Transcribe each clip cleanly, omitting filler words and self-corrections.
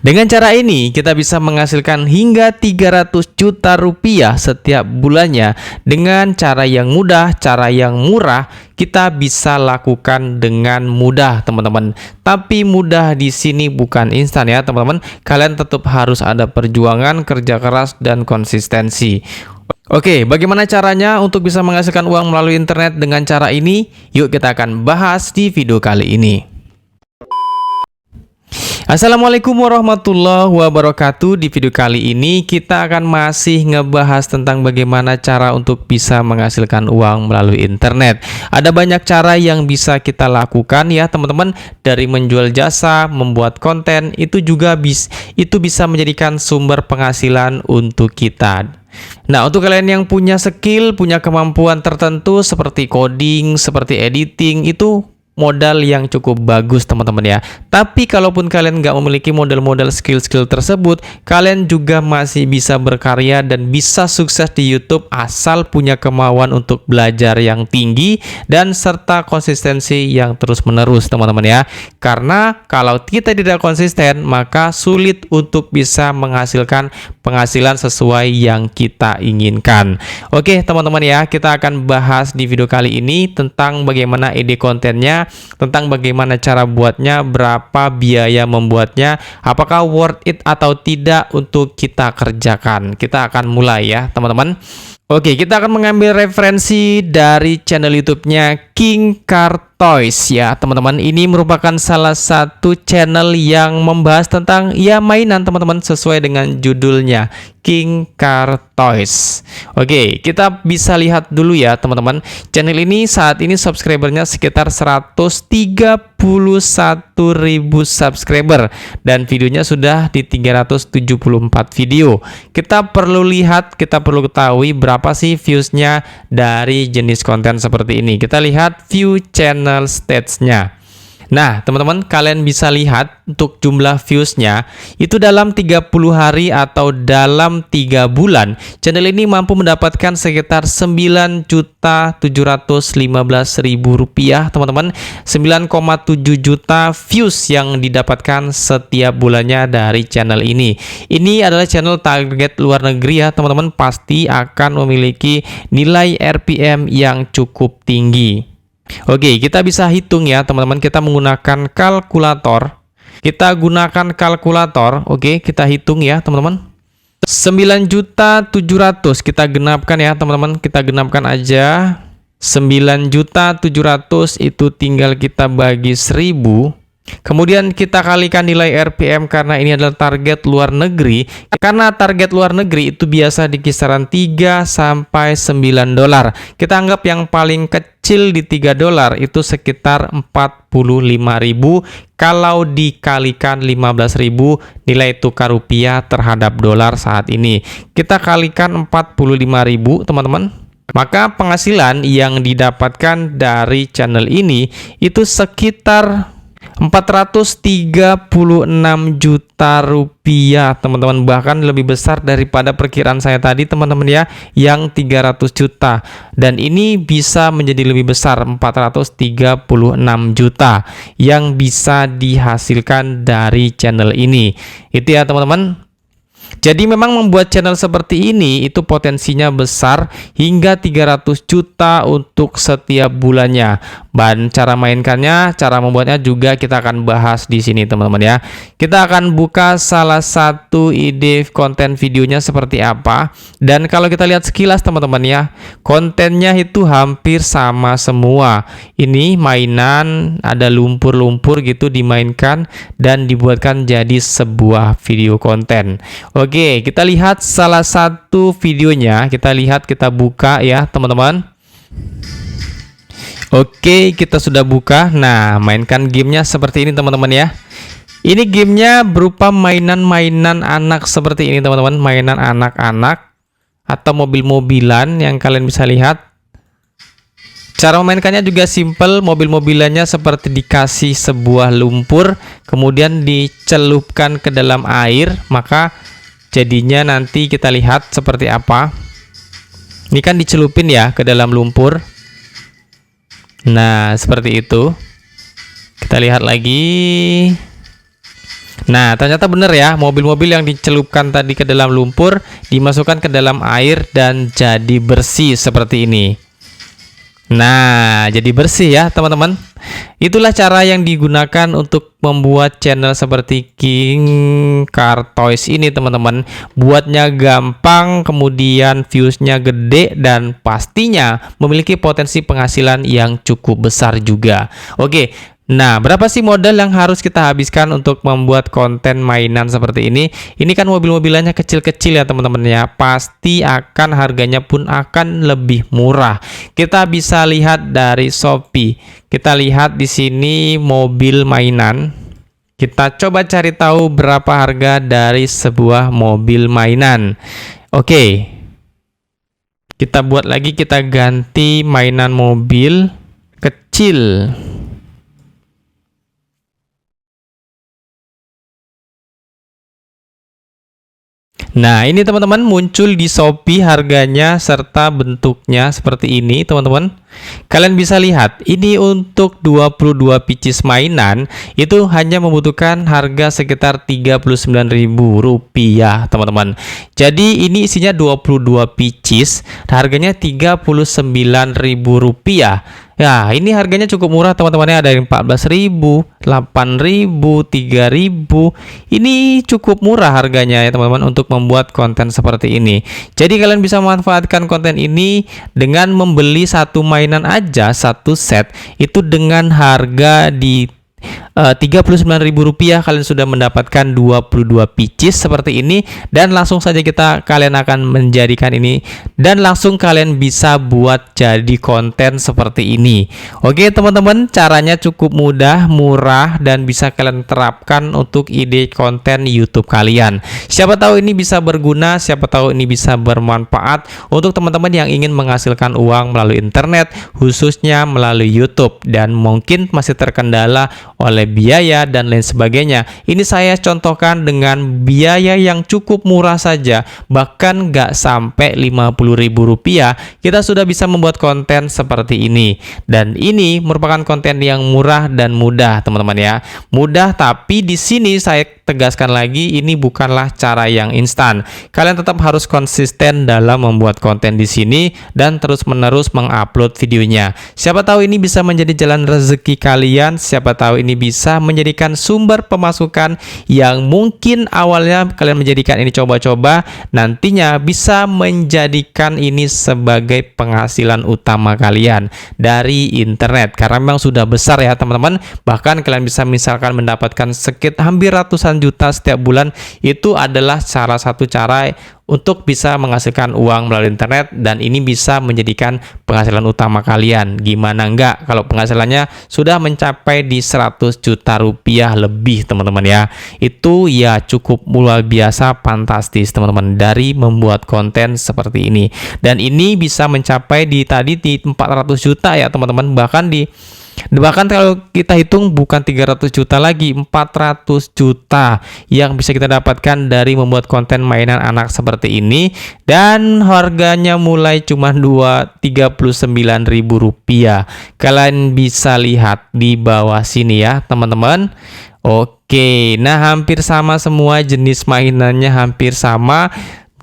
Dengan cara ini, kita bisa menghasilkan hingga 300 juta rupiah setiap bulannya. Dengan cara yang mudah, cara yang murah, kita bisa lakukan dengan mudah, teman-teman. Tapi mudah di sini bukan instan ya, teman-teman. Kalian tetap harus ada perjuangan, kerja keras, dan konsistensi. Oke, bagaimana caranya untuk bisa menghasilkan uang melalui internet dengan cara ini? Yuk kita akan bahas di video kali ini. Assalamualaikum warahmatullahi wabarakatuh. Di video kali ini kita akan masih ngebahas tentang bagaimana cara untuk bisa menghasilkan uang melalui internet. Ada banyak cara yang bisa kita lakukan ya teman-teman. Dari menjual jasa, membuat konten, itu juga bisa menjadikan sumber penghasilan untuk kita. Nah, untuk kalian yang punya skill, punya kemampuan tertentu seperti coding, seperti editing, itu modal yang cukup bagus teman-teman ya. Tapi kalaupun kalian nggak memiliki modal-modal skill-skill tersebut, kalian juga masih bisa berkarya dan bisa sukses di YouTube asal punya kemauan untuk belajar yang tinggi dan serta konsistensi yang terus-menerus teman-teman ya. Karena kalau kita tidak konsisten, maka sulit untuk bisa menghasilkan penghasilan sesuai yang kita inginkan. Oke teman-teman ya, kita akan bahas di video kali ini tentang bagaimana ide kontennya, tentang bagaimana cara buatnya, berapa biaya membuatnya, apakah worth it atau tidak untuk kita kerjakan. Kita akan mulai ya teman-teman. Oke, kita akan mengambil referensi dari channel YouTube-nya King Car Toys ya teman-teman. Ini merupakan salah satu channel yang membahas tentang ya mainan teman-teman, sesuai dengan judulnya King Car Toys. Oke, kita bisa lihat dulu ya teman-teman. Channel ini saat ini subscribernya sekitar 131.000 subscriber dan videonya sudah di 374 video. Kita perlu lihat, kita perlu ketahui berapa sih viewsnya dari jenis konten seperti ini. Kita lihat view channel stats-nya. Nah, teman-teman, kalian bisa lihat untuk jumlah viewsnya itu dalam 30 hari atau dalam 3 bulan. Channel ini mampu mendapatkan sekitar 9.715.000 rupiah, teman-teman. 9,7 juta views yang didapatkan setiap bulannya dari channel ini. Ini adalah channel target luar negeri ya, teman-teman. Pasti akan memiliki nilai RPM yang cukup tinggi. Oke, kita bisa hitung ya teman-teman. Kita menggunakan kalkulator. Oke, kita hitung ya teman-teman. 9.700.000 kita genapkan ya teman-teman. Kita genapkan aja. 9.700.000 itu tinggal kita bagi 1.000. Kemudian kita kalikan nilai RPM karena ini adalah target luar negeri. Karena target luar negeri itu biasa di kisaran 3 sampai 9 dolar. Kita anggap yang paling kecil di 3 dolar itu sekitar 45.000. Kalau dikalikan 15.000 nilai tukar rupiah terhadap dolar saat ini. Kita kalikan 45.000 teman-teman. Maka penghasilan yang didapatkan dari channel ini itu sekitar 436 juta rupiah teman-teman, bahkan lebih besar daripada perkiraan saya tadi teman-teman ya, yang 300 juta, dan ini bisa menjadi lebih besar 436 juta yang bisa dihasilkan dari channel ini. Itu ya teman-teman. Jadi memang membuat channel seperti ini itu potensinya besar hingga 300 juta untuk setiap bulannya. Dan cara mainkannya, cara membuatnya juga kita akan bahas di sini teman-teman ya. Kita akan buka salah satu ide konten videonya seperti apa. Dan kalau kita lihat sekilas teman-teman ya, kontennya itu hampir sama semua. Ini mainan, ada lumpur-lumpur gitu dimainkan dan dibuatkan jadi sebuah video konten. Oke, kita lihat salah satu videonya. Kita buka ya teman-teman. Oke, kita sudah buka. Nah, mainkan gamenya seperti ini teman-teman ya. Ini gamenya berupa mainan-mainan anak seperti ini teman-teman. Mainan anak-anak atau mobil-mobilan yang kalian bisa lihat. Cara memainkannya juga simple. Mobil-mobilannya seperti dikasih sebuah lumpur, kemudian dicelupkan ke dalam air, maka jadinya nanti kita lihat seperti apa. Ini kan dicelupin ya ke dalam lumpur. Nah, seperti itu. Kita lihat lagi. Nah, ternyata benar ya, mobil-mobil yang dicelupkan tadi ke dalam lumpur dimasukkan ke dalam air dan jadi bersih seperti ini. Nah, jadi bersih ya teman-teman. Itulah cara yang digunakan untuk membuat channel seperti King Car Toys ini teman-teman. Buatnya gampang, kemudian viewsnya gede, dan pastinya memiliki potensi penghasilan yang cukup besar juga. Oke. Nah, berapa sih modal yang harus kita habiskan untuk membuat konten mainan seperti ini? Ini kan mobil-mobilannya kecil-kecil ya teman-teman ya. Pasti akan harganya pun akan lebih murah. Kita bisa lihat dari Shopee. Kita lihat di sini mobil mainan. Kita coba cari tahu berapa harga dari sebuah mobil mainan. Oke. Kita buat lagi, kita ganti mainan mobil kecil. Nah, ini teman-teman muncul di Shopee harganya serta bentuknya seperti ini, teman-teman. Kalian bisa lihat, ini untuk 22 pieces mainan itu hanya membutuhkan harga sekitar Rp39.000, teman-teman. Jadi ini isinya 22 pieces, harganya Rp39.000. Ya, ini harganya cukup murah teman-teman ya, dari 14.000, 8.000, 3.000. Ini cukup murah harganya ya teman-teman untuk membuat konten seperti ini. Jadi kalian bisa memanfaatkan konten ini dengan membeli satu mainan aja, satu set itu dengan harga di Rp39.000 kalian sudah mendapatkan 22 pieces seperti ini, dan langsung saja kalian akan menjadikan ini dan langsung kalian bisa buat jadi konten seperti ini. Oke teman-teman, caranya cukup mudah, murah, dan bisa kalian terapkan untuk ide konten YouTube kalian. Siapa tahu ini bisa berguna, siapa tahu ini bisa bermanfaat untuk teman-teman yang ingin menghasilkan uang melalui internet, khususnya melalui YouTube, dan mungkin masih terkendala oleh biaya dan lain sebagainya. Ini saya contohkan dengan biaya yang cukup murah saja, bahkan nggak sampai Rp50.000 kita sudah bisa membuat konten seperti ini. Dan ini merupakan konten yang murah dan mudah teman-teman ya. Mudah, tapi di sini saya tegaskan lagi, ini bukanlah cara yang instan. Kalian tetap harus konsisten dalam membuat konten di sini dan terus-menerus mengupload videonya. Siapa tahu ini bisa menjadi jalan rezeki kalian, siapa tahu ini bisa menjadikan sumber pemasukan yang mungkin awalnya kalian menjadikan ini coba-coba, nantinya bisa menjadikan ini sebagai penghasilan utama kalian dari internet, karena memang sudah besar ya teman-teman. Bahkan kalian bisa misalkan mendapatkan sekitar hampir ratusan juta setiap bulan. Itu adalah salah satu cara untuk bisa menghasilkan uang melalui internet, dan ini bisa menjadikan penghasilan utama kalian. Gimana enggak kalau penghasilannya sudah mencapai di 100 juta rupiah lebih teman-teman ya. Itu ya cukup luar biasa, fantastis teman-teman, dari membuat konten seperti ini. Dan ini bisa mencapai di 400 juta ya teman-teman, bahkan kalau kita hitung bukan 300 juta lagi, 400 juta yang bisa kita dapatkan dari membuat konten mainan anak seperti ini, dan harganya mulai cuma Rp39.000. Kalian bisa lihat di bawah sini ya teman-teman. Oke, nah hampir sama semua jenis mainannya, hampir sama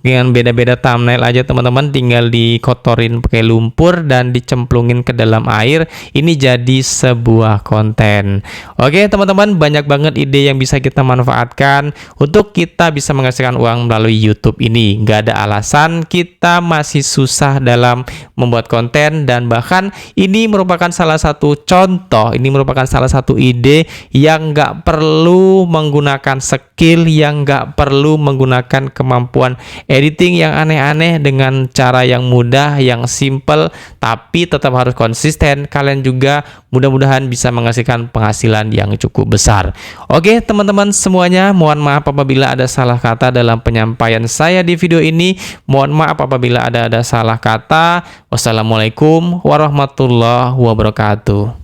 dengan beda-beda thumbnail aja teman-teman, tinggal dikotorin pakai lumpur dan dicemplungin ke dalam air, ini jadi sebuah konten. Oke teman-teman, banyak banget ide yang bisa kita manfaatkan untuk kita bisa menghasilkan uang melalui YouTube ini. Nggak ada alasan kita masih susah dalam membuat konten, dan bahkan ini merupakan salah satu contoh, ini merupakan salah satu ide yang nggak perlu menggunakan skill, yang nggak perlu menggunakan kemampuan editing yang aneh-aneh, dengan cara yang mudah, yang simple, tapi tetap harus konsisten. Kalian juga mudah-mudahan bisa menghasilkan penghasilan yang cukup besar. Oke teman-teman semuanya, mohon maaf apabila ada salah kata dalam penyampaian saya di video ini. Mohon maaf apabila ada salah kata. Wassalamualaikum warahmatullahi wabarakatuh.